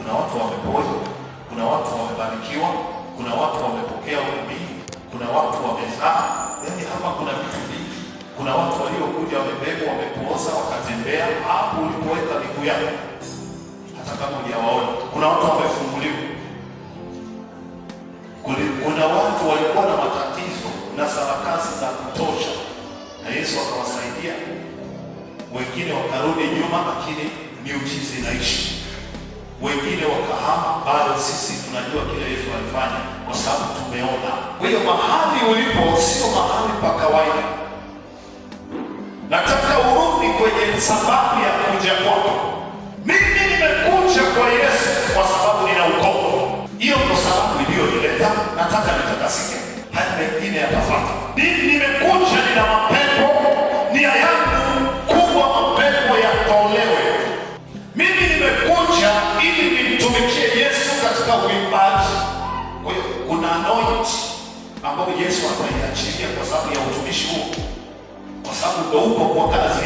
Kuna watu wameponywa, kuna watu wamebarikiwa, kuna watu wamepokea unabii, kuna watu wamezaa. Yaani hapa kuna vitu vingi. Kuna watu waliokuja wamebebwa, wamepooza, wakatembea hapo ulipoweka miguu yako, hata kama hujawaona. Kuna watu wamefunguliwa. Kuna watu walikuwa na matatizo na sarakasi za kutosha, na Yesu akawasaidia. Wengine wakarudi nyuma, lakini miujiza inaishi. Wengine wakahama, bado sisi tunajua kile Yesu alifanya kwa sababu tumeona. Kwa hiyo mahali ulipo sio mahali pa kawaida. Nataka urudi kwenye sababu ya kuja kwako. Mimi nimekuja kwa Yesu kwa sababu nina wokovu. Hiyo ndio sababu iliyonileta. Nataka nitakasike, haya mengine yatafuata. Mimi nimekuja, nina mapepo, nia yangu kubwa mapepo yatolewe. Mimi nimekuja ili nimtumikie Yesu katika uimbaji. Kwa hiyo kuna anointing ambayo Yesu ataiachilia kwa sababu ya utumishi huu, kwa sababu ndio upo kwa kazi.